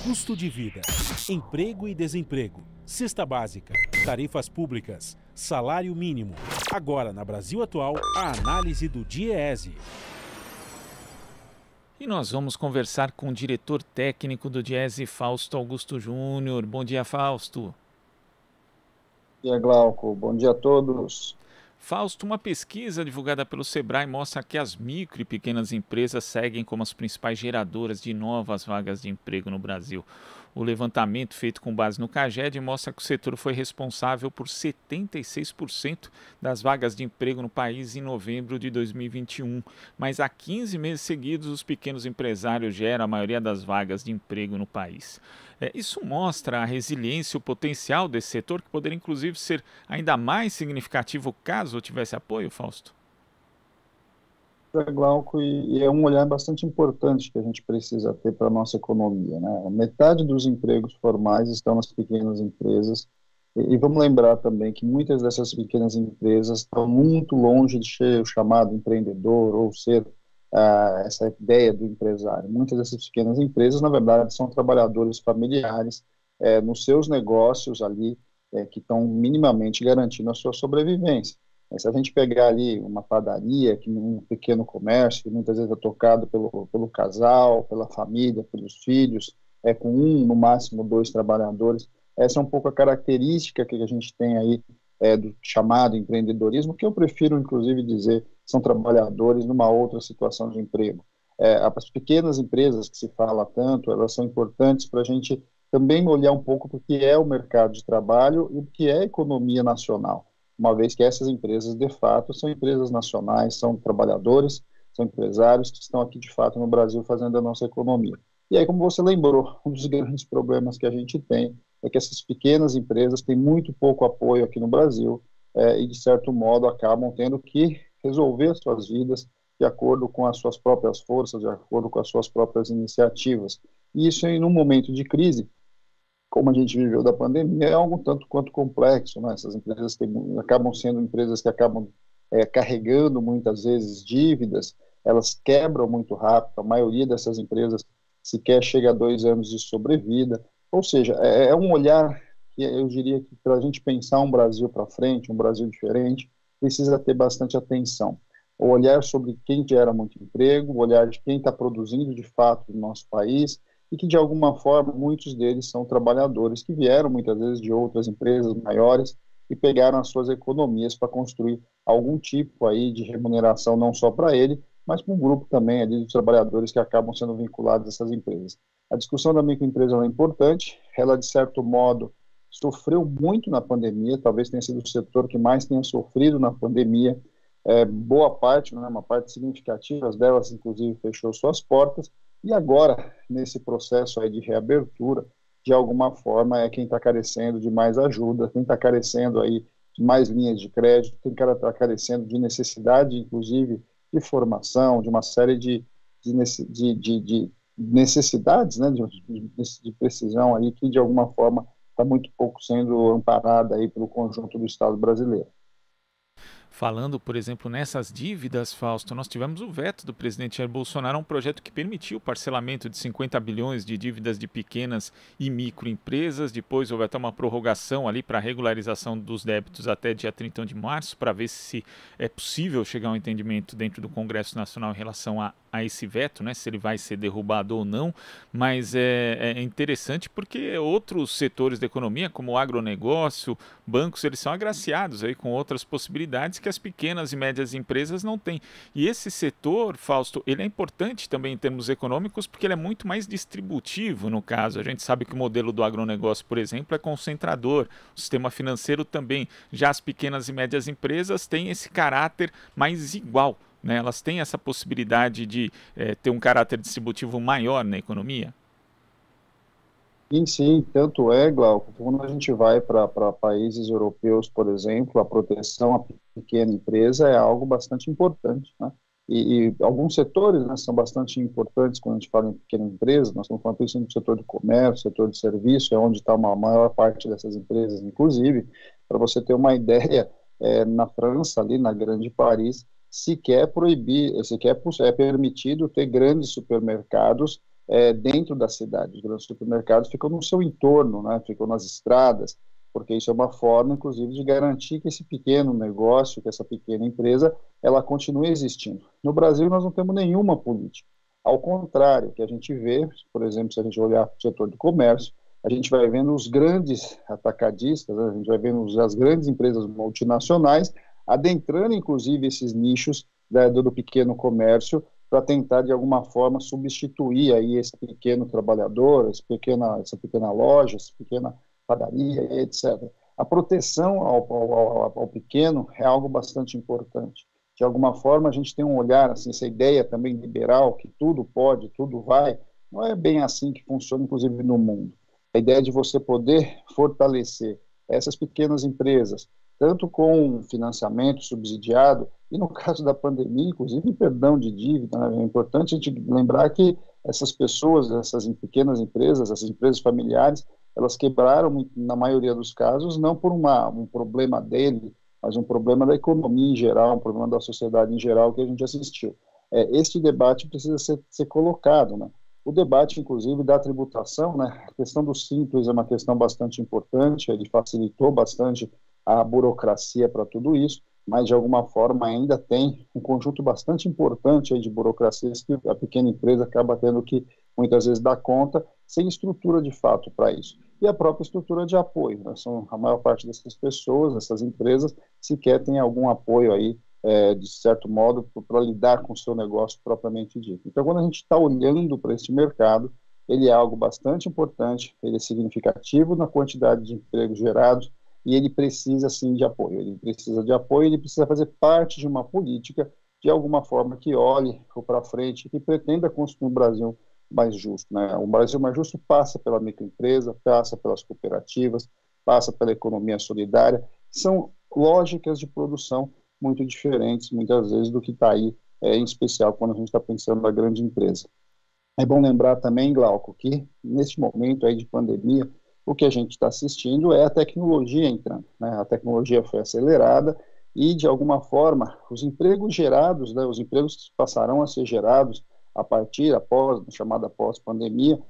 Custo de vida, emprego e desemprego, cesta básica, tarifas públicas, salário mínimo. Agora, na Brasil Atual, a análise do DIEESE. E nós vamos conversar com o diretor técnico do DIEESE, Fausto Augusto Júnior. Bom dia, Fausto. Bom dia, Glauco. Bom dia a todos. Fausto, uma pesquisa divulgada pelo Sebrae mostra que as micro e pequenas empresas seguem como as principais geradoras de novas vagas de emprego no Brasil. O levantamento feito com base no CAGED mostra que o setor foi responsável por 76% das vagas de emprego no país em novembro de 2021. Mas há 15 meses seguidos, os pequenos empresários geram a maioria das vagas de emprego no país. Isso mostra a resiliência e o potencial desse setor, que poderia inclusive ser ainda mais significativo caso tivesse apoio, Fausto? Glauco, e é um olhar bastante importante que a gente precisa ter para a nossa economia, né? Metade dos empregos formais estão nas pequenas empresas, e vamos lembrar também que muitas dessas pequenas empresas estão muito longe de ser o chamado empreendedor ou ser essa ideia do empresário. Muitas dessas pequenas empresas, na verdade, são trabalhadores familiares nos seus negócios ali, que estão minimamente garantindo a sua sobrevivência. Se a gente pegar ali uma padaria, que um pequeno comércio, que muitas vezes é tocado pelo casal, pela família, pelos filhos, com um, no máximo, 2 trabalhadores, essa é um pouco a característica que a gente tem aí do chamado empreendedorismo, que eu prefiro, inclusive, dizer são trabalhadores numa outra situação de emprego. As pequenas empresas que se fala tanto, elas são importantes para a gente também olhar um pouco para o que é o mercado de trabalho e o que é a economia nacional, uma vez que essas empresas, de fato, são empresas nacionais, são trabalhadores, são empresários que estão aqui, de fato, no Brasil, fazendo a nossa economia. E aí, como você lembrou, um dos grandes problemas que a gente tem é que essas pequenas empresas têm muito pouco apoio aqui no Brasil e, de certo modo, acabam tendo que resolver as suas vidas de acordo com as suas próprias forças, de acordo com as suas próprias iniciativas. E isso, em um momento de crise, como a gente viveu da pandemia, é algo tanto quanto complexo, né? Essas empresas acabam sendo empresas que acabam carregando muitas vezes dívidas, elas quebram muito rápido, a maioria dessas empresas sequer chega a 2 anos de sobrevida, ou seja, é um olhar que eu diria que para a gente pensar um Brasil para frente, um Brasil diferente, precisa ter bastante atenção. O olhar sobre quem gera muito emprego, o olhar de quem está produzindo de fato no nosso país, e que, de alguma forma, muitos deles são trabalhadores que vieram, muitas vezes, de outras empresas maiores e pegaram as suas economias para construir algum tipo aí de remuneração, não só para ele, mas para um grupo também ali de trabalhadores que acabam sendo vinculados a essas empresas. A discussão da microempresa é importante, ela, de certo modo, sofreu muito na pandemia, talvez tenha sido o setor que mais tenha sofrido na pandemia, boa parte, né, uma parte significativa delas, inclusive, fechou suas portas, e agora, nesse processo aí de reabertura, de alguma forma é quem está carecendo de mais ajuda, quem está carecendo aí de mais linhas de crédito, quem está carecendo de necessidade, inclusive, de formação, de uma série de necessidades, né, de precisão aí, que de alguma forma está muito pouco sendo amparada aí pelo conjunto do Estado brasileiro. Falando, por exemplo, nessas dívidas, Fausto, nós tivemos o veto do presidente Jair Bolsonaro a um projeto que permitiu o parcelamento de 50 bilhões de dívidas de pequenas e microempresas. Depois houve até uma prorrogação ali para a regularização dos débitos até dia 31 de março, para ver se é possível chegar a um entendimento dentro do Congresso Nacional em relação a esse veto, né, se ele vai ser derrubado ou não. Mas é interessante porque outros setores da economia, como o agronegócio, bancos, eles são agraciados aí com outras possibilidades que as pequenas e médias empresas não têm. E esse setor, Fausto, ele é importante também em termos econômicos porque ele é muito mais distributivo no caso. A gente sabe que o modelo do agronegócio, por exemplo, é concentrador, o sistema financeiro também. Já as pequenas e médias empresas têm esse caráter mais igual, né? Elas têm essa possibilidade de ter um caráter distributivo maior na economia? Sim, tanto é, Glauco, que quando a gente vai para países europeus, por exemplo, a proteção à pequena empresa é algo bastante importante, né? E alguns setores, né, são bastante importantes quando a gente fala em pequena empresa. Nós estamos falando isso no setor de comércio, setor de serviço, é onde está uma maior parte dessas empresas, inclusive. Para você ter uma ideia, na França, ali na Grande Paris, sequer é permitido ter grandes supermercados dentro da cidade. Os grandes supermercados ficam no seu entorno, né? Ficam nas estradas, porque isso é uma forma, inclusive, de garantir que esse pequeno negócio, que essa pequena empresa, ela continue existindo. No Brasil, nós não temos nenhuma política. Ao contrário, o que a gente vê, por exemplo, se a gente olhar para o setor do comércio, a gente vai vendo os grandes atacadistas, né? A gente vai vendo as grandes empresas multinacionais adentrando, inclusive, esses nichos do pequeno comércio para tentar, de alguma forma, substituir aí esse pequeno trabalhador, essa pequena loja, essa pequena padaria, etc. A proteção ao pequeno é algo bastante importante. De alguma forma, a gente tem um olhar, assim, essa ideia também liberal, que tudo pode, tudo vai, não é bem assim que funciona, inclusive, no mundo. A ideia de você poder fortalecer essas pequenas empresas, tanto com financiamento subsidiado, e no caso da pandemia, inclusive, perdão de dívida, né? É importante a gente lembrar que essas pessoas, essas pequenas empresas, essas empresas familiares, elas quebraram, na maioria dos casos, não por um problema dele, mas um problema da economia em geral, um problema da sociedade em geral que a gente assistiu. Este debate precisa ser colocado, né? O debate, inclusive, da tributação, né? A questão do Simples é uma questão bastante importante, ele facilitou bastante a burocracia para tudo isso, mas, de alguma forma, ainda tem um conjunto bastante importante aí de burocracias que a pequena empresa acaba tendo que, muitas vezes, dar conta, sem estrutura de fato para isso. E a própria estrutura de apoio, né? A maior parte dessas pessoas, dessas empresas, sequer tem algum apoio aí, de certo modo, para lidar com o seu negócio propriamente dito. Então, quando a gente está olhando para esse mercado, ele é algo bastante importante, ele é significativo na quantidade de empregos gerados, e ele precisa, sim, de apoio. Ele precisa de apoio, ele precisa fazer parte de uma política, de alguma forma, que olhe para frente, que pretenda construir um Brasil mais justo, né? Um Brasil mais justo passa pela microempresa, passa pelas cooperativas, passa pela economia solidária. São lógicas de produção muito diferentes, muitas vezes, do que está aí, em especial quando a gente está pensando na grande empresa. É bom lembrar também, Glauco, que neste momento aí de pandemia, o que a gente está assistindo é a tecnologia entrando, né? A tecnologia foi acelerada e, de alguma forma, os empregos gerados, né, os empregos que passarão a ser gerados após, chamada pós-pandemia,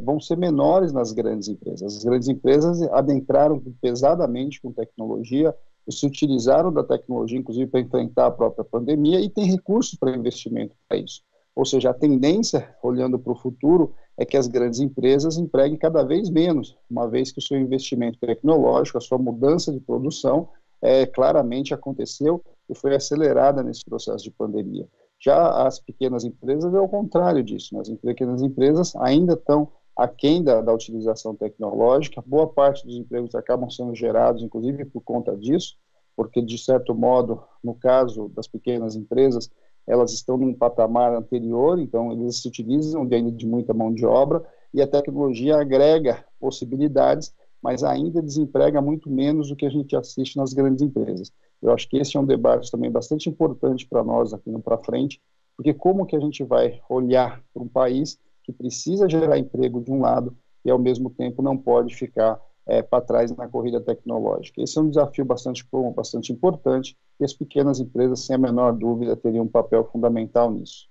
vão ser menores nas grandes empresas. As grandes empresas adentraram pesadamente com tecnologia, se utilizaram da tecnologia, inclusive, para enfrentar a própria pandemia e tem recursos para investimento para isso. Ou seja, a tendência, olhando para o futuro, é que as grandes empresas empreguem cada vez menos, uma vez que o seu investimento tecnológico, a sua mudança de produção, claramente aconteceu e foi acelerada nesse processo de pandemia. Já as pequenas empresas é o contrário disso, né? As pequenas empresas ainda estão aquém da utilização tecnológica, boa parte dos empregos acabam sendo gerados, inclusive, por conta disso, porque, de certo modo, no caso das pequenas empresas, elas estão num patamar anterior, então eles se utilizam ainda de muita mão de obra e a tecnologia agrega possibilidades, mas ainda desemprega muito menos do que a gente assiste nas grandes empresas. Eu acho que esse é um debate também bastante importante para nós aqui no Pra Frente, porque como que a gente vai olhar para um país que precisa gerar emprego de um lado e, ao mesmo tempo, não pode ficar para trás na corrida tecnológica. Esse é um desafio bastante importante e as pequenas empresas, sem a menor dúvida, teriam um papel fundamental nisso.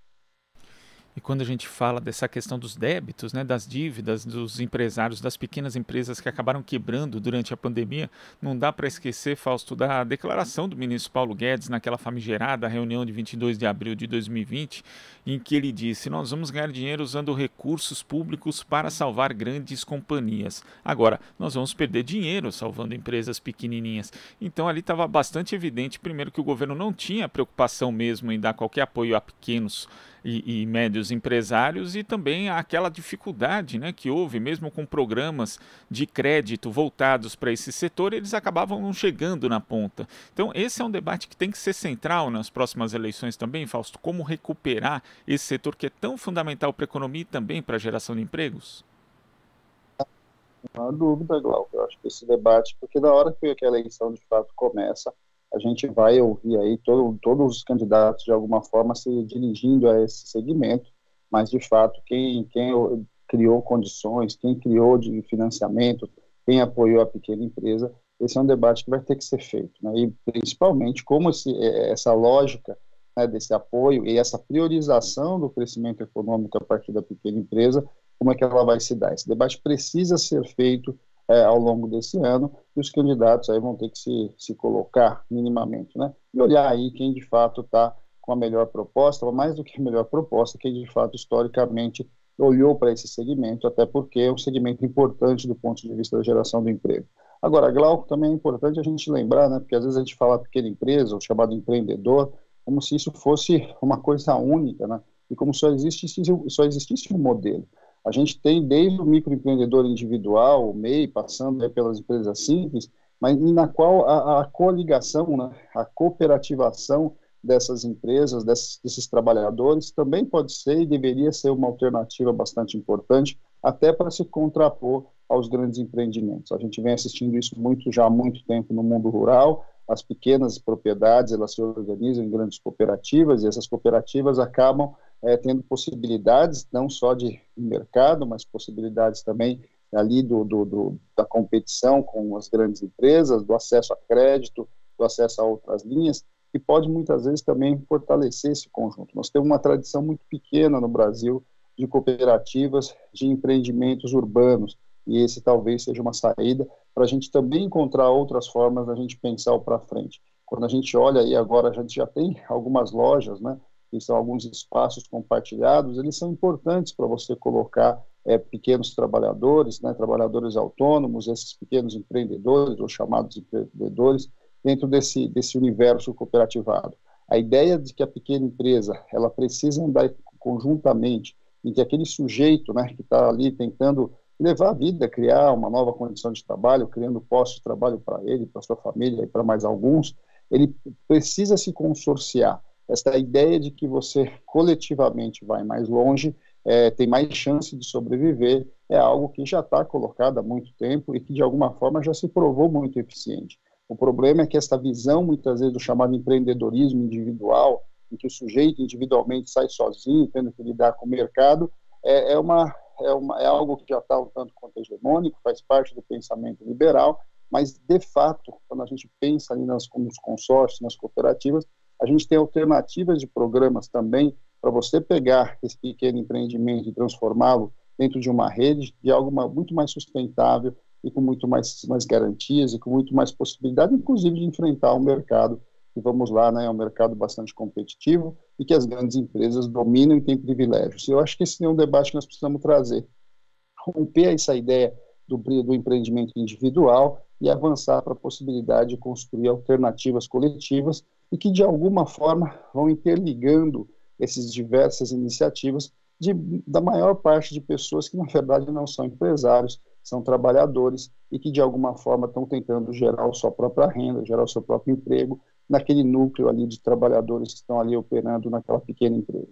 E quando a gente fala dessa questão dos débitos, né, das dívidas dos empresários, das pequenas empresas que acabaram quebrando durante a pandemia, não dá para esquecer, Fausto, da declaração do ministro Paulo Guedes naquela famigerada reunião de 22 de abril de 2020, em que ele disse: nós vamos ganhar dinheiro usando recursos públicos para salvar grandes companhias. Agora, nós vamos perder dinheiro salvando empresas pequenininhas. Então ali estava bastante evidente, primeiro, que o governo não tinha preocupação mesmo em dar qualquer apoio a pequenos e médios empresários, e também aquela dificuldade, né, que houve, mesmo com programas de crédito voltados para esse setor, eles acabavam não chegando na ponta. Então esse é um debate que tem que ser central nas próximas eleições também, Fausto, como recuperar esse setor que é tão fundamental para a economia e também para a geração de empregos? Não há dúvida, Glauco, eu acho que esse debate, porque na hora que a eleição de fato começa, a gente vai ouvir aí todos os candidatos, de alguma forma, se dirigindo a esse segmento, mas, de fato, quem criou condições, quem criou de financiamento, quem apoiou a pequena empresa, esse é um debate que vai ter que ser feito, né? E, principalmente, como essa lógica né, desse apoio e essa priorização do crescimento econômico a partir da pequena empresa, como é que ela vai se dar? Esse debate precisa ser feito ao longo desse ano, e os candidatos aí vão ter que se colocar minimamente, né? E olhar aí quem de fato está com a melhor proposta, ou mais do que a melhor proposta, quem de fato historicamente olhou para esse segmento, até porque é um segmento importante do ponto de vista da geração do emprego. Agora, Glauco, também é importante a gente lembrar, né, porque às vezes a gente fala pequena empresa, o chamado empreendedor, como se isso fosse uma coisa única, né, e como só existisse um modelo. A gente tem desde o microempreendedor individual, o MEI, passando pelas empresas simples, mas na qual a coligação, né, a cooperativação dessas empresas, desses trabalhadores, também pode ser e deveria ser uma alternativa bastante importante, até para se contrapor aos grandes empreendimentos. A gente vem assistindo isso já há muito tempo no mundo rural. As pequenas propriedades, elas se organizam em grandes cooperativas, e essas cooperativas acabam tendo possibilidades, não só de mercado, mas possibilidades também ali da competição com as grandes empresas, do acesso a crédito, do acesso a outras linhas, que pode muitas vezes também fortalecer esse conjunto. Nós temos uma tradição muito pequena no Brasil de cooperativas, de empreendimentos urbanos, e esse talvez seja uma saída para a gente também encontrar outras formas da gente pensar para frente. Quando a gente olha aí agora, a gente já tem algumas lojas, né, que são alguns espaços compartilhados, eles são importantes para você colocar pequenos trabalhadores, né, trabalhadores autônomos, esses pequenos empreendedores, ou chamados empreendedores, dentro desse universo cooperativado. A ideia de que a pequena empresa ela precisa andar conjuntamente, e que aquele sujeito, né, que está ali tentando levar a vida, criar uma nova condição de trabalho, criando postos de trabalho para ele, para sua família e para mais alguns, ele precisa se consorciar. Essa ideia de que você coletivamente vai mais longe, tem mais chance de sobreviver, é algo que já está colocado há muito tempo e que de alguma forma já se provou muito eficiente. O problema é que essa visão, muitas vezes, do chamado empreendedorismo individual, em que o sujeito individualmente sai sozinho, tendo que lidar com o mercado, é algo que já está um tanto quanto hegemônico, faz parte do pensamento liberal, mas, de fato, quando a gente pensa ali nos consórcios, nas cooperativas, a gente tem alternativas de programas também para você pegar esse pequeno empreendimento e transformá-lo dentro de uma rede, de algo muito mais sustentável e com muito mais garantias e com muito mais possibilidade, inclusive, de enfrentar o mercado, que vamos lá, né, é um mercado bastante competitivo e que as grandes empresas dominam e têm privilégios. Eu acho que esse é um debate que nós precisamos trazer. Romper essa ideia do empreendimento individual e avançar para a possibilidade de construir alternativas coletivas e que, de alguma forma, vão interligando essas diversas iniciativas da maior parte de pessoas que, na verdade, não são empresários, são trabalhadores e que, de alguma forma, estão tentando gerar a sua própria renda, gerar o seu próprio emprego naquele núcleo ali de trabalhadores que estão ali operando naquela pequena empresa.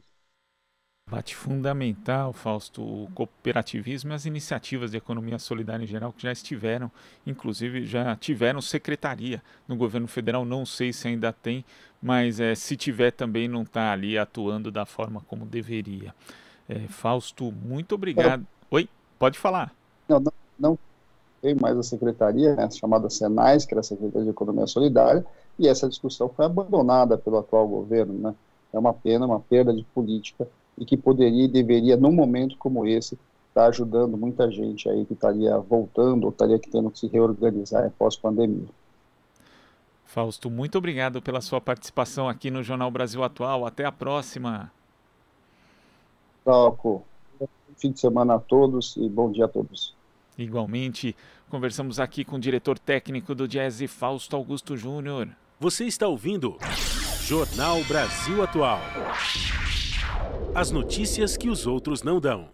Debate fundamental, Fausto, o cooperativismo e as iniciativas de economia solidária em geral que já estiveram, inclusive já tiveram secretaria no governo federal, não sei se ainda tem, mas se tiver também não está ali atuando da forma como deveria. Fausto, muito obrigado. Oi, pode falar. Não tem mais a secretaria, né, chamada Senais, que era a Secretaria de Economia Solidária, e essa discussão foi abandonada pelo atual governo, né? É uma pena, uma perda de política, e que poderia e deveria, num momento como esse, estar ajudando muita gente aí que estaria voltando ou estaria tendo que se reorganizar pós-pandemia. Fausto, muito obrigado pela sua participação aqui no Jornal Brasil Atual. Até a próxima. Bom fim de semana a todos e bom dia a todos. Igualmente, conversamos aqui com o diretor técnico do Diese, Fausto Augusto Júnior. Você está ouvindo Jornal Brasil Atual. As notícias que os outros não dão.